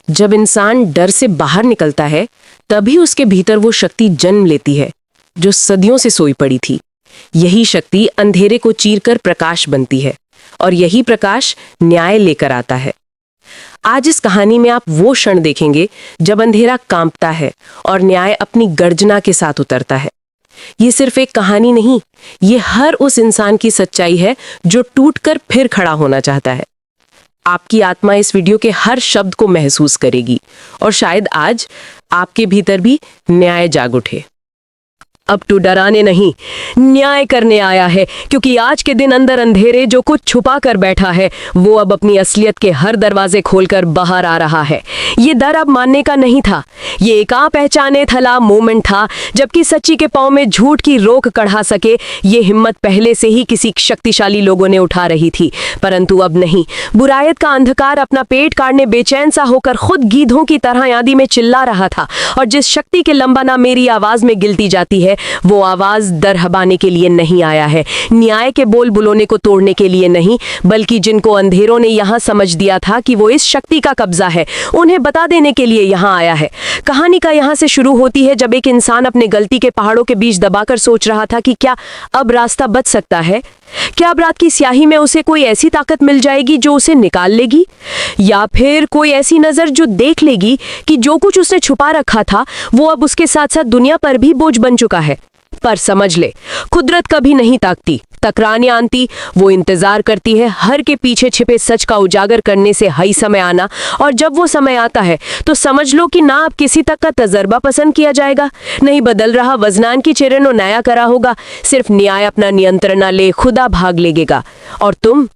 जब इंसान डर से बाहर निकलता है तभी उसके भीतर वो शक्ति जन्म लेती है जो सदियों से सोई पड़ी थी। यही शक्ति अंधेरे को चीरकर प्रकाश बनती है और यही प्रकाश न्याय लेकर आता है। आज इस कहानी में आप वो क्षण देखेंगे जब अंधेरा कांपता है और न्याय अपनी गर्जना के साथ उतरता है। ये सिर्फ एक कहानी नहीं, ये हर उस इंसान की सच्चाई है जो टूटकर फिर खड़ा होना चाहता है। आपकी आत्मा इस वीडियो के हर शब्द को महसूस करेगी और शायद आज आपके भीतर भी न्याय जाग उठे। अब तो डराने नहीं, न्याय करने आया है, क्योंकि आज के दिन अंदर अंधेरे जो कुछ छुपा कर बैठा है वो अब अपनी असलियत के हर दरवाजे खोलकर बाहर आ रहा है। ये डर अब मानने का नहीं था, ये एक आ पहचाने थला मोमेंट था जबकि सच्ची के पांव में झूठ की रोक कढ़ा सके। ये हिम्मत पहले से ही किसी शक्तिशाली लोगों ने उठा रही थी, परंतु अब नहीं। बुरायत का अंधकार अपना पेट काटने बेचैन सा होकर खुद गीधों की तरह आंधी में चिल्ला रहा था, और जिस शक्ति के लंबाना मेरी आवाज में गिलती जाती है वो आवाज दरहबाने के लिए नहीं आया है, न्याय के बोल बुलोने को तोड़ने के लिए नहीं, बल्कि जिनको अंधेरों ने यहां समझ दिया था कि वो इस शक्ति का कब्जा है, उन्हें बता देने के लिए यहां आया है। कहानी का यहां से शुरू होती है जब एक इंसान अपने गलती के पहाड़ों के बीच दबाकर सोच रहा था कि क्या अब रास्ता बच सकता है, क्या अब रात की स्याही में उसे कोई ऐसी ताकत मिल जाएगी जो उसे निकाल लेगी, या फिर कोई ऐसी नजर जो देख लेगी कि जो कुछ उसने छुपा रखा था वो अब उसके साथ साथ दुनिया पर भी बोझ बन चुका है। पर समझ ले, कुदरत कभी नहीं ताकती, तकराने आनती, वो इंतजार करती है हर के पीछे छिपे सच का उजागर करने से हई समय आना। और जब वो समय आता है तो समझ लो कि ना अब किसी तक का तजर्बा पसंद किया जाएगा, नहीं बदल रहा वजनान की चेरनो नया करा होगा, सिर्फ न्याय अपना नियंत्रण ना ले खुदा भाग लेगेगा। और तुम,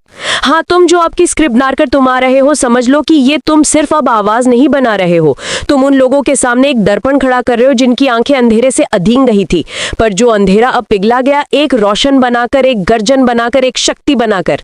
हाँ तुम जो आपकी स्क्रिप्ट बनाकर तुम आ रहे हो, समझ लो कि ये तुम सिर्फ अब आवाज नहीं बना रहे हो, तुम उन लोगों के सामने एक दर्पण खड़ा कर रहे हो जिनकी आंखें अंधेरे से अधींग रही थी, पर जो अंधेरा अब पिघला गया एक रोशन बनाकर, एक गर्जन बनाकर, एक शक्ति बनाकर।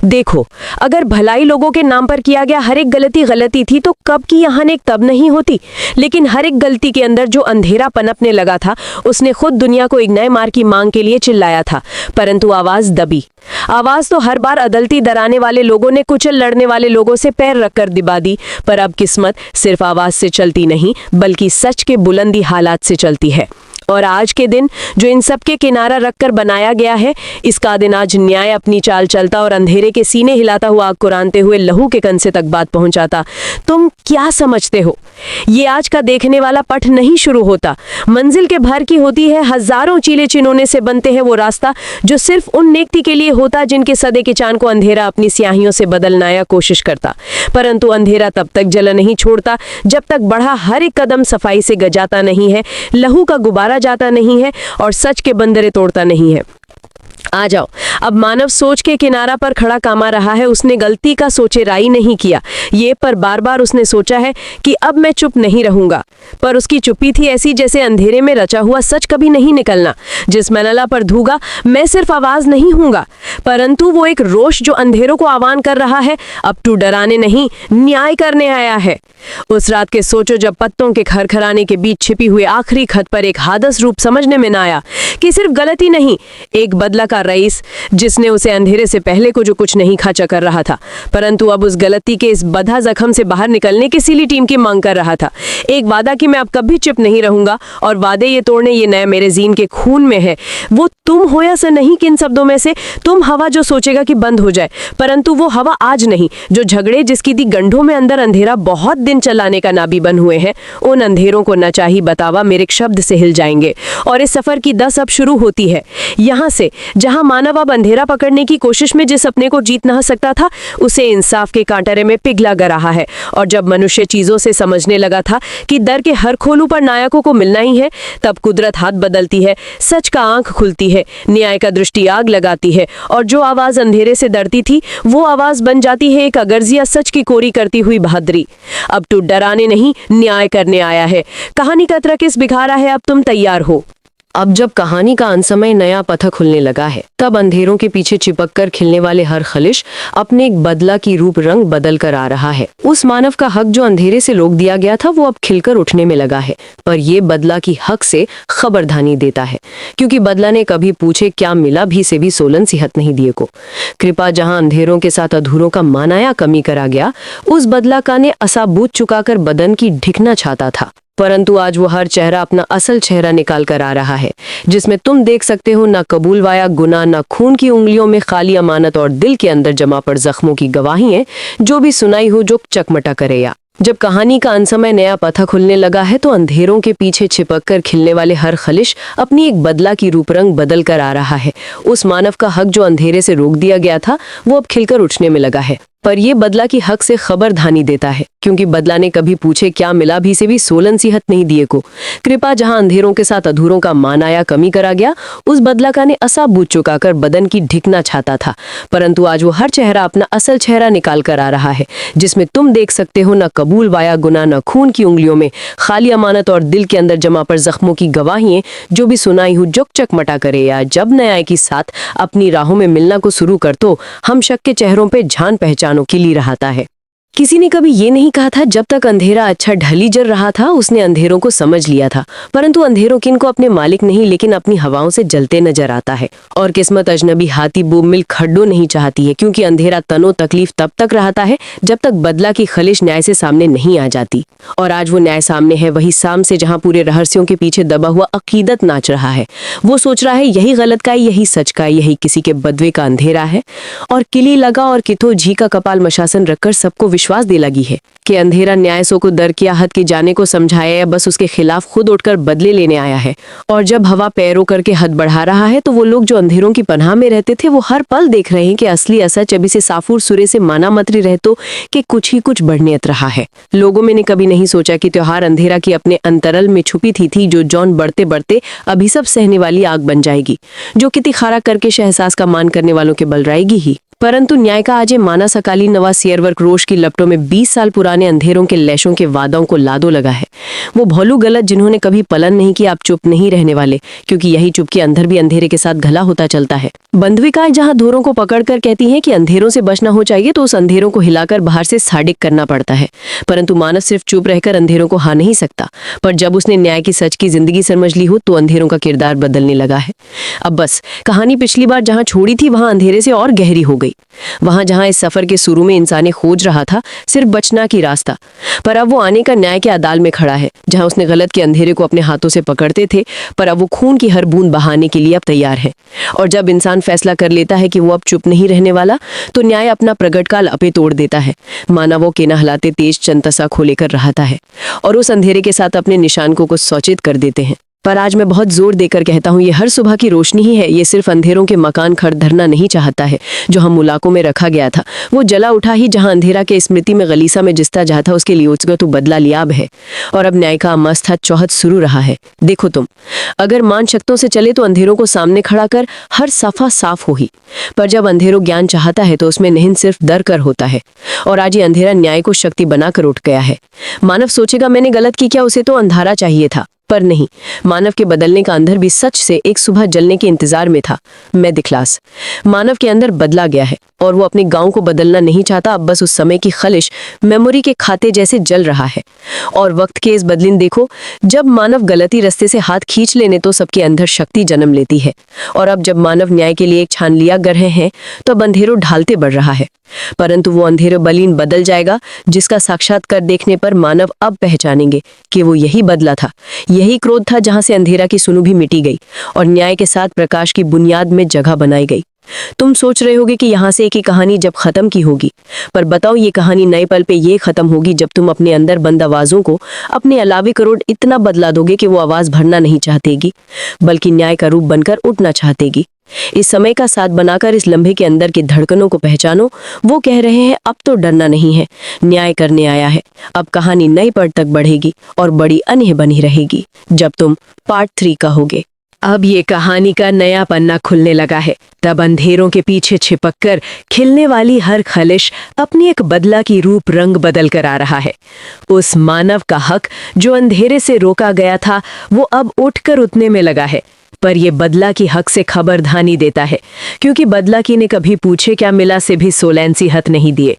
देखो, अगर भलाई लोगों के नाम पर किया गया हर एक गलती गलती थी तो कब की यहाँ एक तब नहीं होती, लेकिन हर एक गलती के अंदर जो अंधेरा पनपने लगा था उसने खुद दुनिया को एक नए मार्ग की मांग के लिए चिल्लाया था, परंतु आवाज दबी। आवाज तो हर बार अदलती डराने वाले लोगों ने कुचल लड़ने वाले लोगों से पैर रखकर दिबा दी, पर अब किस्मत सिर्फ आवाज से चलती नहीं बल्कि सच के बुलंदी हालात से चलती है। और आज के दिन जो इन सब के किनारा रखकर बनाया गया है, इसका दिन आज न्याय अपनी चाल चलता और अंधेरे के सीने हिलाता हुआ आग कुरानते हुए लहू के कंसे तक बात पहुंचाता। तुम क्या समझते हो, ये आज का देखने वाला पठ नहीं शुरू होता, मंजिल के भर की होती है, हजारों चीले चिनोने से बनते हैं वो रास्ता जो सिर्फ उन नेकती के लिए होता जिनके सदे के चांद को अंधेरा अपनी स्याहियों से बदलना या कोशिश करता। परंतु अंधेरा तब तक जला नहीं छोड़ता जब तक बढ़ा हर एक कदम सफाई से गजाता नहीं है, लहू का गुब्बारा जाता नहीं है और सच के बंदरे तोड़ता नहीं है। आ जाओ, अब मानव सोच के किनारा पर खड़ा कामा रहा है, उसने गलती का सोचे राई नहीं किया ये, पर बार बार उसने सोचा है कि अब मैं चुप नहीं रहूंगा, पर उसकी चुप्पी थी ऐसी जैसे अंधेरे में रचा हुआ सच कभी नहीं निकलना। जिस मनला पर धूगा मैं सिर्फ आवाज नहीं हूंगा, परंतु वो एक रोष जो अंधेरों को आह्वान कर रहा है, अब तू डराने नहीं न्याय करने आया है। उस रात के सोचो जब पत्तों के खरखराने के बीच छिपी हुई आखिरी खत पर एक हादस रूप समझने में न आया कि सिर्फ गलती नहीं, एक बदला का रईस जिसने उसे अंधेरे से पहले को जो कुछ नहीं खाचा कर रहा था, परंतु अब उस गलती के इस बधा जख्म से बाहर निकलने की सीली टीम की मांग कर रहा था। एक वादा कि मैं अब कभी चुप नहीं रहूंगा, और वादे ये तोड़ने ये नया मेरे जीन के खून में है। वो तुम हो या सा नहीं, किन शब्दों में से तुम हवा जो सोचेगा कि बंद हो जाए, परंतु वो हवा आज नहीं जो झगड़े जिसकी दी गंढों में अंदर अंधेरा बहुत दिन चलाने का नाबी बन हुए हैं, उन अंधेरों को न चाही बतावा मेरे शब्द से हिल जाएंगे। और इस सफर की दस अब शुरू होती है, यहाँ से जहाँ मानव अब अंधेरा पकड़ने की कोशिश में जिस अपने को जीत न सकता था उसे इंसाफ के कांटरे में पिघला कर रहा है। और जब मनुष्य चीजों से समझने लगा था कि दर के हर खोलू पर नायकों को मिलना ही है, तब कुदरत हाथ बदलती है, सच का आंख खुलती है, न्याय का दृष्टि आग लगाती है, और जो आवाज अंधेरे से डरती थी वो आवाज बन जाती है एक अगर्जिया सच की कोरी करती हुई बहादुरी। अब तू डराने नहीं न्याय करने आया है। कहानी का ट्रक इस बिखारा है, अब तुम तैयार हो। अब जब कहानी का अंतसमय नया पथ खुलने लगा है, तब अंधेरों के पीछे चिपककर खिलने वाले हर खलिश अपने एक बदला की रूप रंग बदल कर आ रहा है। उस मानव का हक जो अंधेरे से रोक दिया गया था, वो अब खिलकर उठने में लगा है। पर ये बदला की हक से खबरदारी देता है, क्योंकि बदला ने कभी पूछे क्या मिला भी से भी सोलन सिहत नहीं दिए को। कृपा जहां अंधेरों के साथ अधूरों का मानाया कमी करा गया, उस बदला का ने असाबूत चुकाकर बदन की ढिकना चाहता था। परंतु आज वो हर चेहरा अपना असल चेहरा निकाल कर आ रहा है, जिसमें तुम देख सकते हो ना कबूल वाया गुनाह, ना खून की उंगलियों में खाली अमानत, और दिल के अंदर जमा पड़ जख्मों की गवाही है जो भी सुनाई हो जो चकमटा करे। या जब कहानी का अंतसमय नया पथा खुलने लगा है, तो अंधेरों के पीछे छिपककर खिलने वाले हर खलिश अपनी एक बदला की रूप रंग बदल कर आ रहा है। उस मानव का हक जो अंधेरे से रोक दिया गया था, वो अब खिलकर उठने में लगा है। पर यह बदला की हक से खबरदारी देता है, क्योंकि बदला ने कभी पूछे क्या मिला भी से भी सोलन सिहत नहीं दिए को। कृपा जहां अंधेरों के साथ अधूरों का मानाया कमी करा गया, उस बदला का ने असाबूत चुकाकर बदन की ढिकना चाहता था। परंतु आज वो हर चेहरा अपना असल चेहरा निकाल कर आ रहा है, जिसमें तुम देख सकते हो ना कबूल वाया गुनाह, ना खून की उंगलियों में खाली अमानत, और दिल के अंदर जमा पर जख्मों की गवाही जो भी सुनाई हो जो चकमटा करे। या जब न्याय के साथ अपनी राहों में मिलना को शुरू कर, तो हम शक के चेहरों पे जान पहचानों के लिए रहता है। किसी ने कभी ये नहीं कहा था जब तक अंधेरा अच्छा ढली जल रहा था उसने अंधेरों को समझ लिया था। परंतु अंधेरों किनको अपने मालिक नहीं, लेकिन अपनी हवाओं से जलते नजर आता है। और किस्मत अजनबी हाथी बूम मिल खड्डो नहीं चाहती है, क्योंकि अंधेरा तनो तकलीफ तब तक रहता है जब तक बदला की खलिश न्याय से सामने नहीं आ जाती। और आज वो न्याय सामने है, वही साम से जहाँ पूरे रहस्यों के पीछे दबा हुआ अकीदत नाच रहा है। वो सोच रहा है यही गलत का, यही सच का, यही किसी के बदवे का अंधेरा है। और किली लगा और कितो झी का कपाल मशासन रखकर सबको विश्वास दे लगी है कि अंधेरा न्याय सो को दर किया हद की जाने को समझाया, या बस उसके खिलाफ खुद उठकर बदले लेने आया है। और जब हवा पैरों करके हद बढ़ा रहा है, तो वो लोग जो अंधेरों की पनाह में रहते थे, वो हर पल देख रहे हैं कि असली असच अभी से साफूर सुरे से माना मतरी रहतो कि कुछ ही कुछ बढ़नियत रहा है। लोगों में ने कभी नहीं सोचा कि त्योहार अंधेरा की अपने अंतरल में छुपी थी जो जौन बढ़ते बढ़ते अभी सब सहने वाली आग बन जाएगी, जो कितनी खारा करके शहसास का मान करने वालों के बलराएगी ही। परंतु न्याय का आज माना सकाली नवा सियरवर्क रोश की लपटों में 20 साल पुराने अंधेरों के लैशों के वादों को लादो लगा है। वो भोलू गलत जिन्होंने कभी पलन नहीं किया, आप चुप नहीं रहने वाले, क्योंकि यही चुप के अंदर भी अंधेरे के साथ घला होता चलता है। बंधविकाएं जहां धोरों को पकड़कर कहती हैं कि अंधेरों से बचना हो चाहिए, तो उस अंधेरों को हिलाकर बाहर से साडिक करना पड़ता है। परंतु मानस सिर्फ चुप रहकर अंधेरों को हा नहीं सकता। पर जब उसने न्याय की सच की जिंदगी समझ ली हो, तो अंधेरों का किरदार बदलने लगा है। अब बस कहानी पिछली बार जहां छोड़ी थी, वहां अंधेरे से और गहरी हो गई। वहां जहां इस सफर के शुरू में इंसाने खोज रहा था सिर्फ बचना की रास्ता, पर अब वो आने का न्याय के अदाल में खड़ा है। जहां उसने गलत के अंधेरे को अपने हाथों से पकड़ते थे, पर अब वो खून की हर बूंद बहाने के लिए अब तैयार है। और जब इंसान फैसला कर लेता है कि वो अब चुप नहीं रहने वाला, तो न्याय अपना प्रगट काल अपे तोड़ देता है। मानवों के नहलाते तेज चंतसा खोलेकर रहता है, और उस अंधेरे के साथ अपने निशान को कुछ सौचित कर देते हैं। पर आज मैं बहुत जोर देकर कहता हूँ, ये हर सुबह की रोशनी ही है। ये सिर्फ अंधेरों के मकान खड़ धरना नहीं चाहता है जो हम मुलाकों में रखा गया था। वो जला उठा ही जहाँ अंधेरा के स्मृति में गलीसा में जिस्ता जाता, उसके लिए उसका तो बदला लियाब है। और अब न्याय का मस्त चौहद शुरू रहा है। देखो तुम अगर मान शक्तों से चले, तो अंधेरों को सामने खड़ा कर हर सफा साफ हो ही। पर जब अंधेरों ज्ञान चाहता है, तो उसमें निहिन सिर्फ डर कर होता है। और आज ये अंधेरा न्याय को शक्ति बनाकर उठ गया है। मानव सोचेगा मैंने गलत की क्या, उसे तो अंधारा चाहिए था। पर नहीं, मानव के बदलने का अंदर भी सच से एक सुबह जलने के इंतजार में था। मैं दिखलास मानव के अंदर बदला गया है, और वो अपने गांव को बदलना नहीं चाहता। अब बस उस समय की खलिश मेमोरी के खाते जैसे जल रहा है। और वक्त के इस बदलिन देखो, जब मानव गलती रास्ते से हाथ खींच लेने, तो सबके अंदर शक्ति जन्म लेती है। और अब जब मानव न्याय के लिए एक छान लिया कर रहे हैं, तो अब अंधेरों ढालते बढ़ रहा है। परंतु वो अंधेरे बलीन बदल जाएगा, जिसका साक्षात्कार देखने पर मानव अब पहचानेंगे कि वो यही बदला था, यही क्रोध था, जहां से अंधेरा की सुनु भी मिटी गई और न्याय के साथ प्रकाश की बुनियाद में जगह बनाई गई। तुम सोच रहे होगे कि यहाँ से एक ही कहानी जब खत्म की होगी, पर बताओ ये कहानी नए पल पे ये खत्म होगी जब तुम अपने अंदर बंद आवाजों को अपने अलावे करोड़ इतना बदला दोगे कि वो आवाज भरना नहीं चाहतेगी, बल्कि न्याय का रूप बनकर उठना चाहतेगी। इस समय का साथ बनाकर इस लम्हे के अंदर की धड़कनों को पहचानो। वो कह रहे हैं अब तो डरना नहीं है, न्याय करने आया है। अब कहानी नई पड़ तक बढ़ेगी और बड़ी अनह बनी रहेगी जब तुम पार्ट 3 कहोगे। अब ये कहानी का नया पन्ना खुलने लगा है। तब अंधेरों के पीछे छिपककर खिलने वाली हर खलिश अपनी एक बदला की रूप रंग बदल कर आ रहा है। उस मानव का हक जो अंधेरे से रोका गया था, वो अब उठकर उठने में लगा है। पर ये बदलाकी हक से खबरदानी देता है, क्योंकि बदलाकी ने कभी पूछे क्या मिला से भी 16 नसीहत नहीं दिए।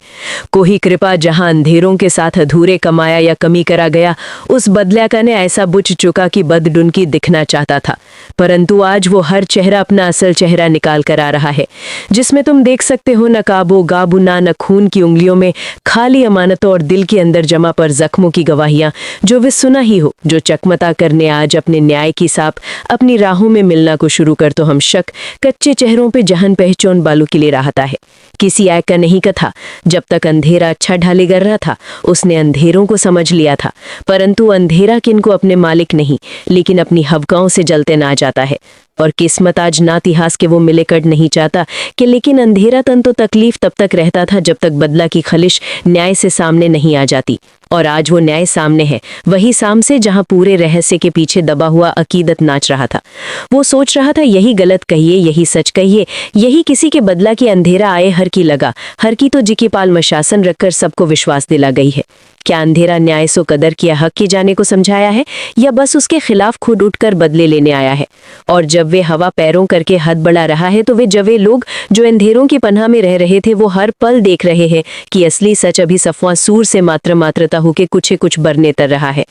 कोई कृपा जहां अंधेरों के साथ अधूरे कमाया या कमी करा गया, उस बदलाका ने ऐसा बुझ चुका कि बदडुनकी दिखना चाहता था, परंतु आज वो हर चेहरा अपना असल चेहरा निकाल कर आ रहा है, जिसमें तुम देख सकते हो न काबो गाबुना न खून की उंगलियों में, खाली अमानतों और दिल के अंदर जमा पर जख्मों की गवाहियां, जो वे सुना ही हो, जो चकमता करने आज अपने न्याय की साप अपनी राहों में मिलना को शुरू कर तो हम शक कच्चे चेहरों पे जहन पहचान बालू के लिए रहता है। किसी आय का नहीं कथा, जब तक अंधेरा अच्छा ढाले कर रहा था उसने अंधेरों को समझ लिया था, परंतु अंधेरा किनको अपने मालिक नहीं लेकिन अपनी हवकाओं से जलते ना जाता है। और किस्मत आज ना इतिहास के वो मिले कट नहीं चाहता कि लेकिन अंधेरा तन तो तकलीफ तब तक रहता था जब तक बदला की खलिश न्याय से सामने नहीं आ जाती। और आज वो न्याय सामने है, वही साम से जहां पूरे रहस्य के पीछे दबा हुआ अकीदत नाच रहा था। वो सोच रहा था यही गलत कहिए, यही सच कहिए, यही किसी के बदला की अंधेरा आए हर की लगा, हर की तो जिकी पाल मशासन रखकर सबको विश्वास दिला गई है। क्या अंधेरा न्याय सो कदर किया हक के जाने को समझाया है, या बस उसके खिलाफ खुद उठकर बदले लेने आया है? और जब वे हवा पैरों करके हद बढ़ा रहा है तो वे जवे लोग जो अंधेरों की पनाह में रह रहे थे वो हर पल देख रहे हैं कि असली सच अभी सफवा सूर से मात्रता होके कुछ बरने तर रहा है।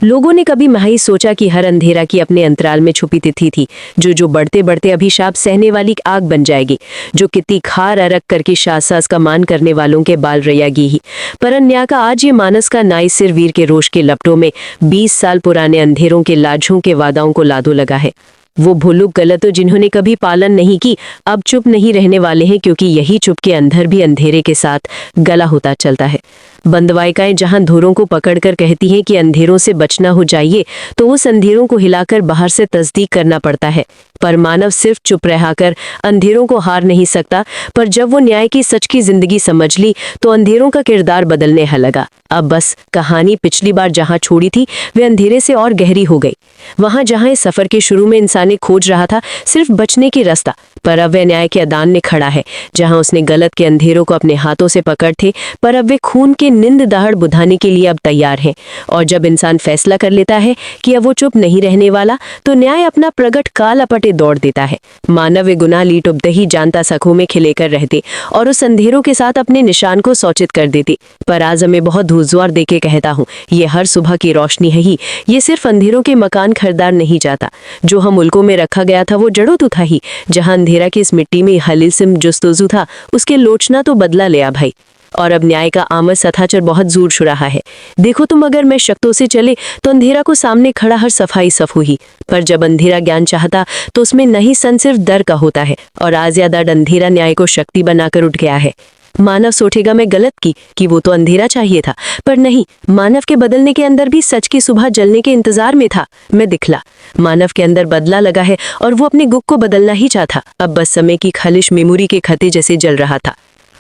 लोगों ने कभी महज सोचा कि हर अंधेरा की अपने अंतराल में छुपी तिथि थी, जो बढ़ते बढ़ते अभिशाप सहने वाली आग बन जाएगी, जो कितनी खार अरक करके सास का मान करने वालों के बाल रयागी ही। पर अन्याय का आज ये मानस का नाई सिर वीर के रोष के लपटों में 20 साल पुराने अंधेरों के लाझों के वादाओं को लादो लगा है। वो भुलुक गलतों जिन्होंने कभी पालन नहीं की अब चुप नहीं रहने वाले हैं, क्योंकि यही चुप के अंदर भी अंधेरे के साथ गला होता चलता है। बंदवाइकाएं जहां धुरों को पकड़कर कहती हैं कि अंधेरों से बचना हो जाइए, तो उस अंधेरों को हिलाकर बाहर से तस्दीक करना पड़ता है। पर मानव सिर्फ चुप रहकर अंधेरों को हार नहीं सकता, पर जब वो न्याय की सच की जिंदगी समझ ली तो अंधेरों का किरदार बदलने लगा। अब बस कहानी पिछली बार जहां छोड़ी थी वे अंधेरे से और गहरी हो गई। वहां जहां इस सफर के शुरू में इंसान ने खोज रहा था सिर्फ बचने की रास्ता, पर अब वह न्याय के अदान में खड़ा है। जहां उसने गलत के अंधेरों को अपने हाथों से पकड़ थे, पर अब वे खून के निंद दहाड़ बुझाने के लिए अब तैयार हैं। और जब इंसान फैसला कर लेता है कि अब वो चुप नहीं रहने वाला, तो न्याय अपना प्रगट काल अपटे दौड़ देता है। मानव वे गुनाह लीट उपदही जानता सखों में खिलेकर रहते और उस अंधेरों के साथ अपने निशान को सौचित कर देते। पर आज मैं बहुत धूजुआर देके कहता हूँ, ये हर सुबह की रोशनी है ही, ये सिर्फ अंधेरों के मकान खरीदार नहीं जाता। जो हम मुल्कों में रखा गया था वो जड़ों तो था ही, जहां अंधेरा की इस मिट्टी में हलीसिम जुस्तुजू था, उसके लोचना तो बदला लिया भाई। और अब न्याय का आमद सथाचर बहुत जोर छू रहा है। देखो तुम अगर मैं शक्तों से चले तो अंधेरा को सामने खड़ा हर सफाई सफू ही, पर जब अंधेरा ज्ञान चाहता तो उसमें नहीं सन सिर्फ डर का होता है। और आज या दर्द अंधेरा न्याय को शक्ति बनाकर उठ गया है। मानव सोचेगा मैं गलत की कि वो तो अंधेरा चाहिए था, पर नहीं, मानव के बदलने के अंदर भी सच की सुबह जलने के इंतजार में था। मैं दिखला मानव के अंदर बदला लगा है और वो अपने गुक को बदलना ही चाहता। अब बस समय की खलिश मेमोरी के खते जैसे जल रहा था।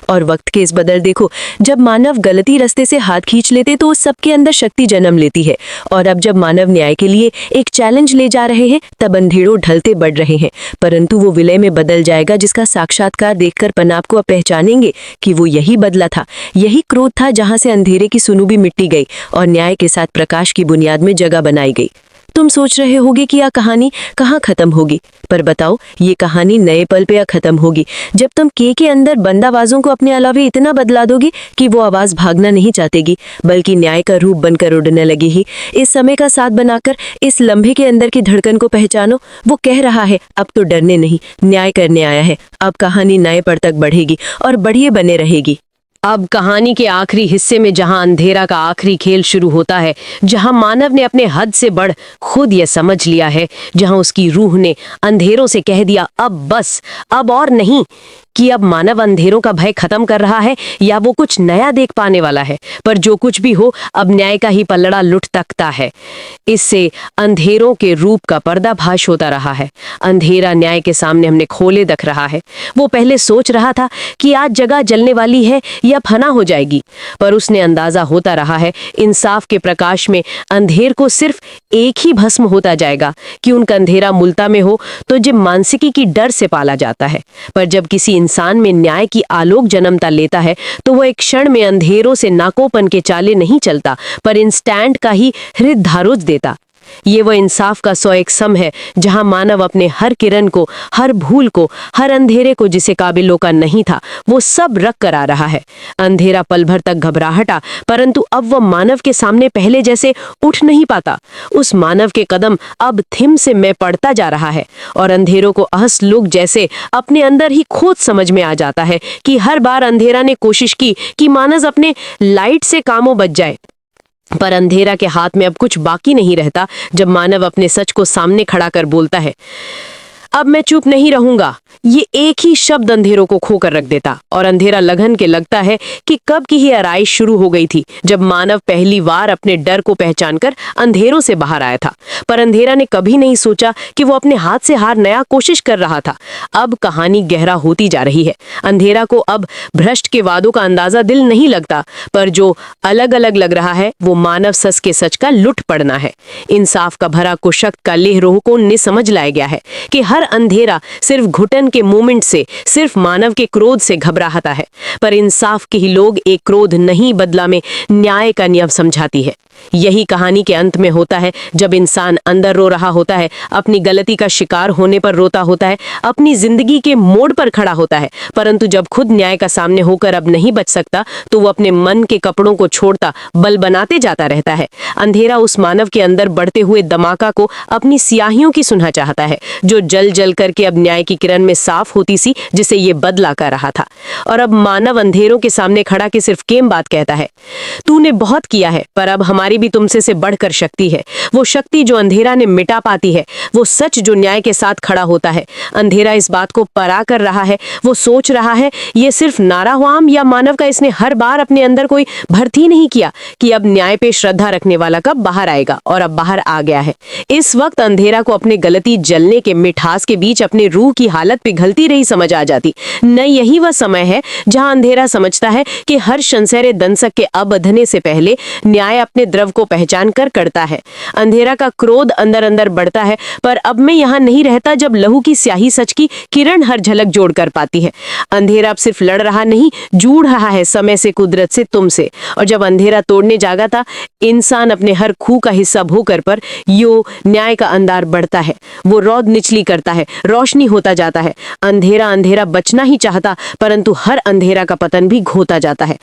और वक्त के इस बदल देखो, जब मानव गलती रास्ते से हाथ खींच लेते तो उस सबके अंदर शक्ति जन्म लेती है। और अब जब मानव न्याय के लिए एक चैलेंज ले जा रहे हैं, तब अंधेरों ढलते बढ़ रहे हैं, परंतु वो विलय में बदल जाएगा जिसका साक्षात्कार देखकर पनाप को अब पहचानेंगे कि वो यही बदला था, यही क्रोध था जहां से अंधेरे की सुनू भी मिट्टी गई और न्याय के साथ प्रकाश की बुनियाद में जगह बनाई गई। तुम सोच रहे होगे कि यह कहानी कहाँ खत्म होगी, पर बताओ ये कहानी नए पल पे खत्म होगी जब तुम के अंदर बंदाबाजों को अपने अलावे इतना बदला दोगे कि वो आवाज भागना नहीं चाहतेगी, बल्कि न्याय का रूप बनकर उड़ने लगेगी। इस समय का साथ बनाकर इस लम्हे के अंदर की धड़कन को पहचानो। वो कह रहा है अब तो डरने नहीं, न्याय करने आया है। अब कहानी नए पल तक बढ़ेगी और बढ़िए बने रहेगी। अब कहानी के आखिरी हिस्से में जहां अंधेरा का आखिरी खेल शुरू होता है, जहां मानव ने अपने हद से बढ़ खुद ये समझ लिया है, जहां उसकी रूह ने अंधेरों से कह दिया अब बस, अब और नहीं, कि अब मानव अंधेरों का भय खत्म कर रहा है या वो कुछ नया देख पाने वाला है। पर जो कुछ भी हो, अब न्याय का ही पलड़ा लुट तकता है। इससे अंधेरों के रूप का पर्दाफाश होता रहा है। अंधेरा न्याय के सामने हमने खोले दिख रहा है। वो पहले सोच रहा था कि आज जगह जलने वाली है या फना हो जाएगी, पर उसने अंदाजा होता रहा है इंसाफ के प्रकाश में अंधेर को सिर्फ एक ही भस्म होता जाएगा कि उनका अंधेरा मुल्ता में हो तो जब मानसिकी की डर से पाला जाता है। पर जब किसी इंसान में न्याय की आलोक जन्मता लेता है तो वो एक क्षण में अंधेरों से नाकोपन के चाले नहीं चलता, पर इंस्टैंट का ही हृदय धारोज देता। ये वह इंसाफ का 101 सम है जहां मानव अपने हर किरण को, हर भूल को, हर अंधेरे को जिसे काबिलों का नहीं था, वो सब रख कर आ रहा है। अंधेरा पल भर तक घबराहटा, परंतु अब वह मानव के सामने पहले जैसे उठ नहीं पाता। उस मानव के कदम अब थिम से मैं पड़ता जा रहा है और अंधेरों को अहस लोग जैसे अपने अंदर ही खोद समझ में आ जाता है कि हर बार अंधेरा ने कोशिश की कि मानव अपने लाइट से कामों बच जाए, पर अंधेरा के हाथ में अब कुछ बाकी नहीं रहता जब मानव अपने सच को सामने खड़ा कर बोलता है, अब मैं चुप नहीं रहूंगा। ये एक ही शब्द अंधेरों को खोकर रख देता और अंधेरा लगन के लगता है कि कब की ही आराइश शुरू हो गई थी जब मानव पहली बार अपने डर को पहचानकर अंधेरों से बाहर आया था। पर अंधेरा ने कभी नहीं सोचा कि वो अपने हाथ से हार नया कोशिश कर रहा था। अब कहानी गहरा होती जा रही है। अंधेरा को अब भ्रष्ट के वादों का अंदाजा दिल नहीं लगता, पर जो अलग अलग लग रहा है वो मानव सस के सच का लुट पड़ना है। इंसाफ का भरा कुशक्त का लेहरोहकों ने समझ लाया गया है कि हर अंधेरा सिर्फ घुटन के मोमेंट से, सिर्फ मानव के क्रोध से घबराहता है, पर इंसाफ के ही लोग एक क्रोध नहीं बदला में न्याय का नियम समझाती है। यही कहानी के अंत में होता है जब इंसान अंदर रो रहा होता है, अपनी गलती का शिकार होने पर रोता होता है, अपनी जिंदगी के मोड़ पर खड़ा होता है, परंतु जब खुद न्याय का सामने होकर अब नहीं बच सकता तो वो अपने मन के कपड़ों को छोड़ता बल बनाते जाता रहता है। अंधेरा उस मानव के अंदर बढ़ते हुए दमाका को अपनी सियाहियों की सुनना चाहता है, जो जल जल करके अब न्याय की किरण में साफ होती सी, जिसे ये बदला कर रहा था। और अब मानव अंधेरों के सामने खड़ा के सिर्फ केम बात कहता है, तूने बहुत किया है, पर अब हमारी भी तुमसे से बढ़कर शक्ति है। वो शक्ति जो अंधेरा ने मिटा पाती है, वो सच जो न्याय के साथ खड़ा होता है। अंधेरा इस बात को परा कर रहा है। वो सोच रहा है ये सिर्फ नारा हुआम या मानव का इसने हर बार अपने अंदर कोई भर्ती नहीं किया कि अब न्याय पे श्रद्धा रखने वाला कब बाहर आएगा, और अब बाहर आ गया है। इस वक्त अंधेरा को अपने गलती जलने के मिठास के बीच अपने रूह की हालत पिघलती रही समझ आ जाती। न यही वह समय है जहां अंधेरा समझता है कि हर शंसेरे दंसक के अबधने से पहले न्याय अपने द्रव को पहचान कर करता है। अंधेरा का क्रोध अंदर अंदर बढ़ता है, पर अब मैं यहाँ नहीं रहता जब लहू की स्याही सच की किरण हर झलक जोड़ कर पाती है। अंधेरा अब सिर्फ लड़ रहा नहीं, जूझ रहा है समय से, कुदरत से, तुमसे। और जब अंधेरा तोड़ने जागा था, इंसान अपने हर खूह का हिस्सा होकर पर यो न्याय का अंधार बढ़ता है। वो रौद निचली करता है, रोशनी होता जाता है। अंधेरा अंधेरा बचना ही चाहता, परंतु हर अंधेरा का पतन भी घोता जाता है।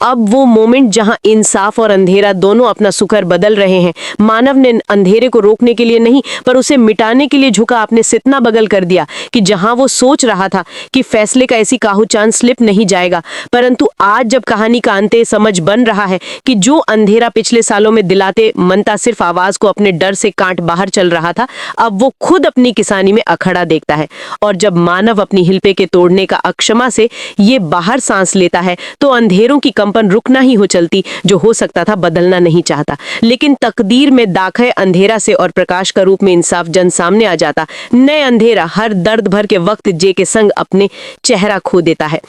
अब वो मोमेंट जहां इंसाफ और अंधेरा दोनों अपना सुकर बदल रहे हैं। मानव ने अंधेरे को रोकने के लिए नहीं, पर उसे मिटाने के लिए झुका, अपने सितना बगल कर दिया कि जहां वो सोच रहा था कि फैसले का ऐसी काहूचान स्लिप नहीं जाएगा, परंतु आज जब कहानी का अंत समझ बन रहा है कि जो अंधेरा पिछले सालों में दिलाते मनता सिर्फ आवाज को अपने डर से काट बाहर चल रहा था, अब वो खुद अपनी किसानी में अखड़ा देखता है। और जब मानव अपनी हिलपे के तोड़ने का अक्षमा से ये बाहर सांस लेता है, तो अंधेरों की कंपन रुकना ही हो चलती, जो हो सकता था बदलना नहीं चाहता। लेकिन तकदीर में दाखे अंधेरा से और प्रकाश का रूप में इंसाफ जन सामने आ जाता। नए अंधेरा हर दर्द भर के वक्त जे के संग अपने चेहरा खो देता है।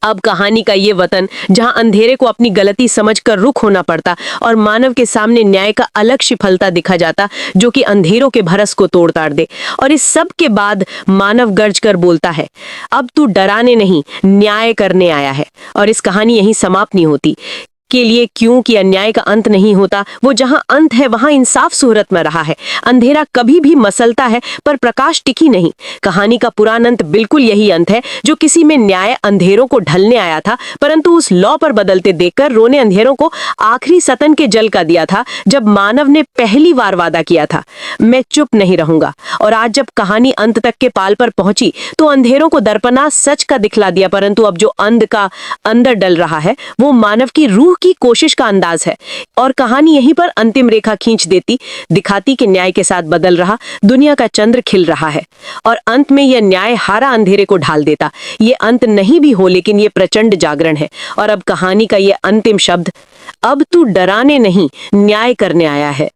अब कहानी का ये वतन जहां अंधेरे को अपनी गलती समझकर रुख होना पड़ता और मानव के सामने न्याय का अलग शिफलता दिखा जाता, जो कि अंधेरों के भरस को तोड़ ताड़ दे। और इस सब के बाद मानव गर्ज कर बोलता है, अब तू डराने नहीं, न्याय करने आया है। और इस कहानी यहीं समाप्त नहीं होती के लिए, क्योंकि अन्याय का अंत नहीं होता। वो जहां अंत है वहां इंसाफ सूरत में रहा है। अंधेरा कभी भी मसलता है, पर प्रकाश टिकी नहीं। कहानी का पुराना अंत बिल्कुल यही अंत है जो किसी में न्याय अंधेरों को ढलने आया था, परंतु उस लॉ पर बदलते देखकर रोने अंधेरों को आखिरी सतन के जल का दिया था, जब मानव ने पहली बार वादा किया था, मैं चुप नहीं रहूंगा। और आज जब कहानी अंत तक के पाल पर पहुंची तो अंधेरों को दर्पणा सच का दिखला दिया, परंतु अब जो अंध का अंदर डल रहा है वो मानव की रूह की कोशिश का अंदाज है। और कहानी यहीं पर अंतिम रेखा खींच देती, दिखाती कि न्याय के साथ बदल रहा दुनिया का चंद्र खिल रहा है, और अंत में यह न्याय हारा अंधेरे को ढाल देता। ये अंत नहीं भी हो, लेकिन ये प्रचंड जागरण है। और अब कहानी का ये अंतिम शब्द, अब तू डराने नहीं, न्याय करने आया है।